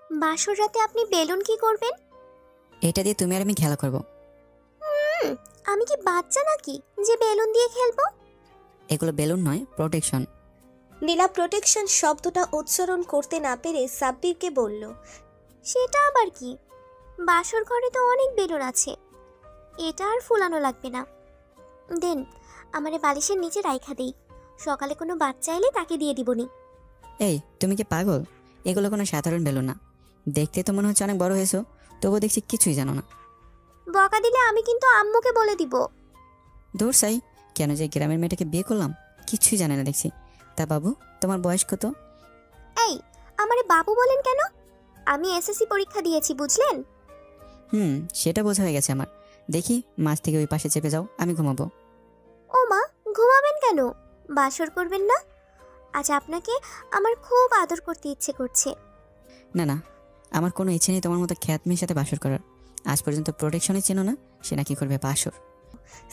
বাসর রাতে আপনি বেলুন কি করবেন? এটা দিয়ে তুমি আর আমি খেলা করব। আমি কি বাচ্চা নাকি যে বেলুন দিয়ে খেলবো? এগুলো বেলুন নয়, প্রোটেকশন। নীলা প্রোটেকশন শব্দটা উচ্চারণ করতে না পেরে সাব্বিরকে বলল, সেটা আবার কি? বাসর ঘরে তো অনেক বেলুন আছে, এটা আর ফুলানো লাগবে না। দেন, আমারে বালিশের নিচে রাইখা দেই, সকালে কোনো বাচ্চা এলে তাকে দিয়ে দিবনি। এই, তুমি কি পাগল? এগুলো কোনো সাধারণ বেলুন না। দেখতে তো মনে হচ্ছে অনেক বড় হয়েছো, তবুও দেখছি কিছুই জানো না। বকা দিলে আমি কিন্তু আম্মুকে বলে দিব। দূর সাই, কেন যে গ্রামের মেয়েটাকে বিয়ে করলাম কিছুই জানে না দেখছি। তা বাবু, তোমার বয়স কত? এই, আমারে বাবু বলেন কেন? আমি এসএসসি পরীক্ষা দিয়েছি, বুঝলেন? সেটা বোঝা হয়ে গেছে আমার। দেখি, মাছ থেকে ওই পাশে চেপে যাও, আমি ঘুমাবো। ও মা, ঘুমাবেন কেন? বাসর করবেন না? আজ আপনাকে আমার খুব আদর করতে ইচ্ছে করছে। না না, আমার কোনো ইচ্ছে নেই তোমার মতো খ্যাত মেয়ের সাথে বাসর করার। আজ পর্যন্ত প্রোটেকশনে চেনো না, সে নাকি করবে বাসর।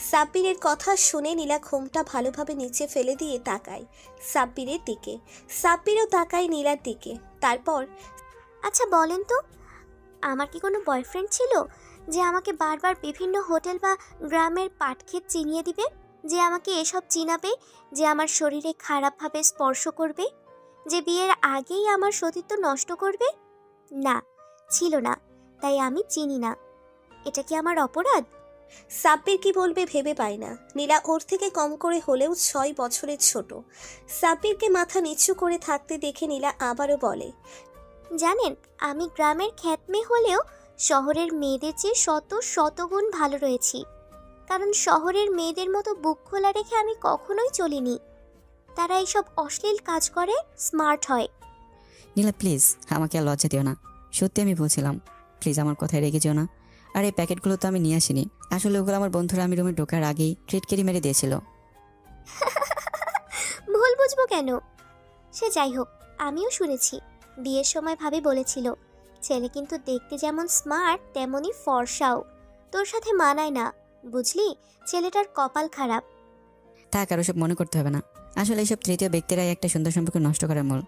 সাব্বিরের কথা শুনে নীলা ঘুমটা ভালোভাবে নিচে ফেলে দিয়ে তাকায় সাব্বিরের দিকে। সাব্বিরও তাকায় নীলার দিকে। তারপর, আচ্ছা বলেন তো, আমার কি কোনো বয়ফ্রেন্ড ছিল যে আমাকে বারবার বিভিন্ন হোটেল বা গ্রামের পাটক্ষেত চিনিয়ে দিবে, যে আমাকে এসব চিনাবে, যে আমার শরীরে খারাপভাবে স্পর্শ করবে, যে বিয়ের আগেই আমার সতীত্ব নষ্ট করবে? না, ছিল না, তাই আমি চিনি না। এটা কি আমার অপরাধ? সাব্বির কি বলবে ভেবে পায় না। নীলা ওর থেকে কম করে হলেও 6 বছরের ছোট। সাব্বিরকে মাথা নিচু করে থাকতে দেখে নীলা আবারও বলে, জানেন, আমি গ্রামের খ্যাত মেয়ে হলেও শহরের মেয়েদের চেয়ে শত শতগুণ ভালো রয়েছি। কারণ শহরের মেয়েদের মতো বুক খোলা রেখে আমি কখনোই চলিনি। তারা এইসব অশ্লীল কাজ করে, স্মার্ট হয়। নীলা প্লিজ, আমাকে আর লজ্জা দিও না। সত্যি আমি বলছিলাম, প্লিজ আমার কথায় রেগে যেও না। আর এই প্যাকেটগুলো তো আমি নিয়ে আসিনি, আসলে ওগুলো আমার বন্ধুরা আমি রুমে ঢোকার আগেই ট্রিটকেরি মেরে দিয়েছিল। ভুল বুঝবো কেন? সে যাই হোক, আমিও শুনেছি বিয়ের সময় ভাবি বলেছিল, ছেলে কিন্তু দেখতে যেমন স্মার্ট তেমনই ফর্সাও। তোর সাথে মানায় না, বুঝলি? ছেলেটার কপাল খারাপ। তা কারো সব মনে করতে হবে না। আসলে এইসব তৃতীয় ব্যক্তিরাই একটা সুন্দর সম্পর্ক নষ্ট করার মূল।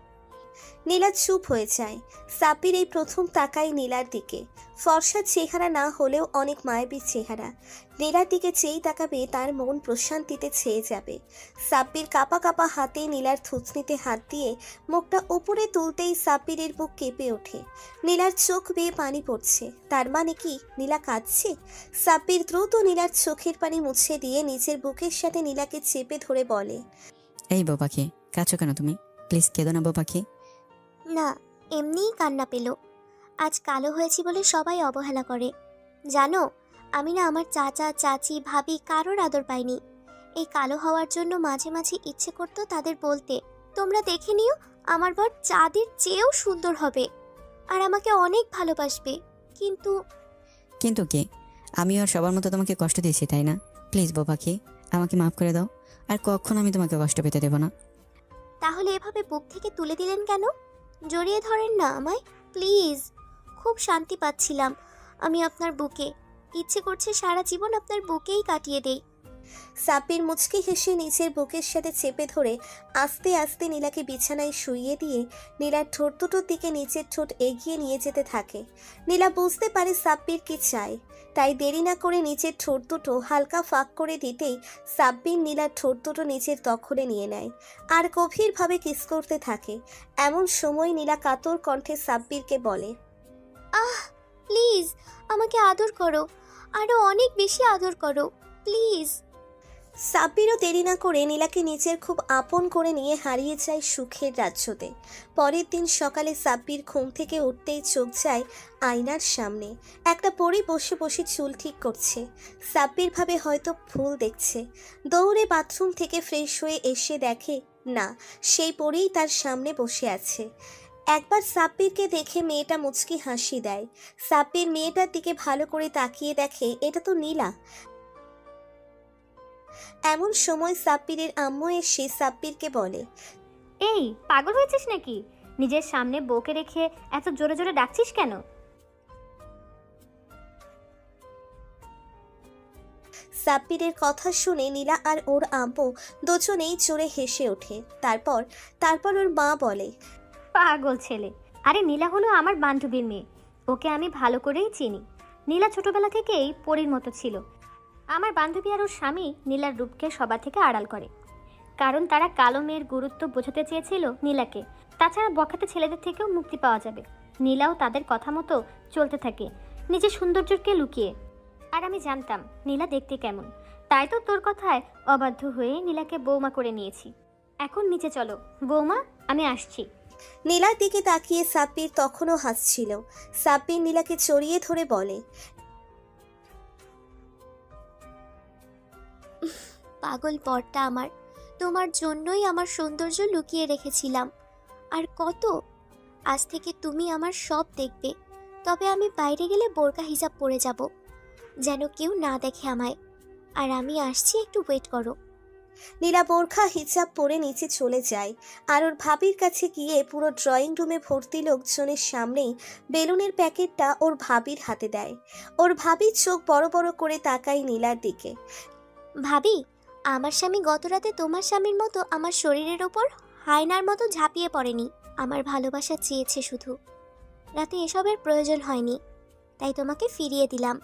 নীলা চুপ হয়ে যায়। সাব্বির এই প্রথম তাকায় নীলার দিকে। ফর্সা চেহারা না হলেও অনেক মায়াবী চেহারা। নীলার দিকে চেয়েই তাকাবে, তার মন প্রশান্তিতে ছেয়ে যাবে। সাব্বির কাপা কাপা হাতে নীলার থুতনিতে হাত দিয়ে মুখটা উপরে তুলতেই সাব্বিরের বুক কেঁপে ওঠে। নীলার চোখ বেয়ে পানি পড়ছে। তার মানে কি নীলা কাঁদছে? সাব্বির দ্রুত নীলার চোখের পানি মুছে দিয়ে নিজের বুকের সাথে নীলাকে চেপে ধরে বলে, এই বউ পাখি, কাছো কেন তুমি? প্লিজ কেঁদো না বউ পাখি। না, এমনিই কান্না পেল। আজ কালো হয়েছি বলে সবাই অবহেলা করে। জানো, আমি না আমার চাচা চাচি ভাবি কারোর আদর পাইনি। এই কালো হওয়ার জন্য মাঝে মাঝে ইচ্ছে করতো তাদের বলতে, তোমরা দেখে নিও, আমার বর চাঁদের চেয়েও সুন্দর হবে আর আমাকে অনেক ভালোবাসবে। কিন্তু কিন্তু কি, আমি আর সবার মতো তোমাকে কষ্ট দিয়েছি তাই না? প্লিজ বউ পাখি, আমাকে মাফ করে দাও। আর কখনো আমি তোমাকে কষ্ট পেতে দেবো না। তাহলে এভাবে বুক থেকে তুলে দিলেন কেন? জড়িয়ে ধরেন না আমায়, প্লিজ। খুব শান্তি পাচ্ছিলাম আমি আপনার বুকে। ইচ্ছে করছে সারা জীবন আপনার বুকেই কাটিয়ে দেই। সাব্বির মুচকি হেসে নিচের বুকের সাথে চেপে ধরে আস্তে আস্তে নীলাকে বিছানায় শুইয়ে দিয়ে নীলার ঠোঁট দুটোর দিকে নিচের ঠোঁট এগিয়ে নিয়ে যেতে থাকে। নীলা বুঝতে পারে সাব্বির কি চায়, তাই দেরি না করে নিচের ঠোঁট দুটো হালকা ফাঁক করে দিতেই সাব্বির নীলার ঠোঁট দুটো নিচের দখলে নিয়ে নেয় আর গভীরভাবে কিস করতে থাকে। এমন সময় নীলা কাতর কণ্ঠে সাব্বিরকে বলে, আহ, প্লিজ আমাকে আদর করো, আরো অনেক বেশি আদর করো, প্লিজ। সাব্বিরও দেরি না করে নীলাকে নিজের খুব আপন করে নিয়ে হারিয়ে যায় সুখের রাজ্যতে। পরের দিন সকালে সাব্বির ঘুম থেকে উঠতেই চোখ যায় আয়নার সামনে। একটা পরী বসে বসে চুল ঠিক করছে। সাব্বির ভাবে হয়তো ভুল দেখছে। দৌড়ে বাথরুম থেকে ফ্রেশ হয়ে এসে দেখে না, সেই পরীই তার সামনে বসে আছে। একবার সাব্বিরকে দেখে মেয়েটা মুচকি হাসি দেয়। সাব্বির মেয়েটার দিকে ভালো করে তাকিয়ে দেখে এটা তো নীলা। এমন সময় সাব্বিরের আম্মু এসে সাব্বিরকে বলে, এই পাগল হয়েছিস নাকি? নিজের সামনে বউকে রেখে এত জোরে জোরে ডাকছিস কেন? সাব্বিরের কথা শুনে নীলা আর ওর আম্মু দুজনেই জোরে হেসে ওঠে। তারপর ওর মা বলে, পাগল ছেলে, আরে নীলা হলো আমার বান্ধবীর মেয়ে, ওকে আমি ভালো করেই চিনি। নীলা ছোটবেলা থেকেই পরীর মতো ছিল। আমার বান্ধবী আর ওর স্বামী নীলার রূপকে সবার থেকে আড়াল করে, কারণ তারা কালো মেয়ের গুরুত্ব বোঝাতে চেয়েছিল নীলাকে। তাছাড়া বখাটে ছেলেদের থেকেও মুক্তি পাওয়া যাবে। নীলাও তাদের কথা মতো চলতে থাকে, নিজের সৌন্দর্যকে লুকিয়ে। আর আমি জানতাম নীলা দেখতে কেমন, তাই তো তোর কথায় অবাধ্য হয়ে নীলাকে বৌমা করে নিয়েছি। এখন নিচে চলো বৌমা, আমি আসছি। নীলার দিকে তাকিয়ে সাব্বির তখনও হাসছিল। সাব্বির নীলাকে জড়িয়ে ধরে বলে, পাগল বরটা আমার, তোমার জন্যই আমার সৌন্দর্য লুকিয়ে রেখেছিলাম। আর কত, আজ থেকে তুমি আমার সব দেখবে। তবে আমি বাইরে গেলে বোরকা হিজাব পরে যাব, যেন কেউ না দেখে আমায়। আর আমি আসছি, একটু ওয়েট করো। নীলা বোরখা হিজাব পরে নিচে চলে যায় আর ওর ভাবির কাছে গিয়ে পুরো ড্রয়িং রুমে ভর্তি লোকজনের সামনেই বেলুনের প্যাকেটটা ওর ভাবির হাতে দেয়। ওর ভাবির চোখ বড় বড় করে তাকায় নীলার দিকে। ভাবি, আমার স্বামী গত রাতে তোমার স্বামীর মতো আমার শরীরের ওপর হায়নার মতো ঝাঁপিয়ে পড়েনি। আমার ভালোবাসা চেয়েছে শুধু। রাতে এসবের প্রয়োজন হয়নি, তাই তোমাকে ফিরিয়ে দিলাম।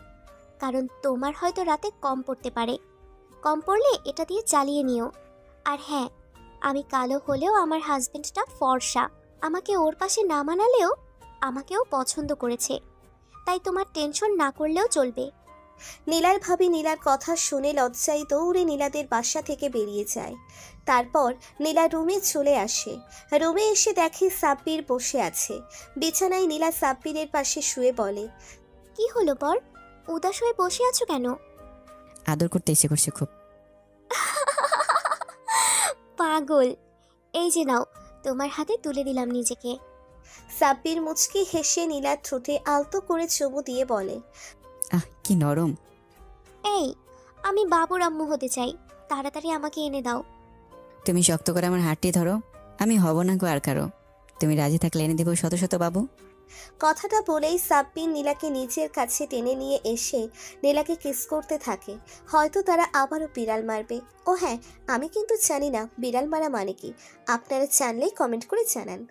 কারণ তোমার হয়তো রাতে কম পড়তে পারে, কম পড়লে এটা দিয়ে চালিয়ে নিও। আর হ্যাঁ, আমি কালো হলেও আমার হাজবেন্ডটা ফর্সা। আমাকে ওর পাশে না মানালেও আমাকেও পছন্দ করেছে, তাই তোমার টেনশন না করলেও চলবে। নীলার ভাবি নীলার কথা শুনে লজ্জায় দৌড়ে নীলাদের বাসা থেকে বেরিয়ে যায়। তারপর নীলা রুমে চলে আসে। রুমে এসে দেখে সাব্বির বসে আছে বিছানায়। নীলা সাব্বিরের পাশে শুয়ে বলে, কি হলো বর, উদাস হয়ে বসে আছো কেন? আদর করতে ইচ্ছে করছে খুব। পাগল, এই যে নাও, তোমার হাতে তুলে দিলাম নিজেকে। সাব্বির মুচকি হেসে নীলার ঠোঁটে আলতো করে চুমু দিয়ে বলে, কি নরম। এই, আমি বাবুর আম্মু হতে চাই, তাড়াতাড়ি আমাকে এনে দাও। তুমি শক্ত করে আমার হাতটি ধরো, আমি হব না গো আর কারো। তুমি রাজি থাকলে এনে দেবো শত শত বাবু। কথাটা বলেই সাব্বির নীলাকে নিজের কাছে টেনে নিয়ে এসে নীলাকে কিস করতে থাকে। হয়তো তারা আবারও বিড়াল মারবে। ও হ্যাঁ, আমি কিন্তু জানি না বিড়াল মারা মানে কি। আপনারা জানলেই কমেন্ট করে জানান।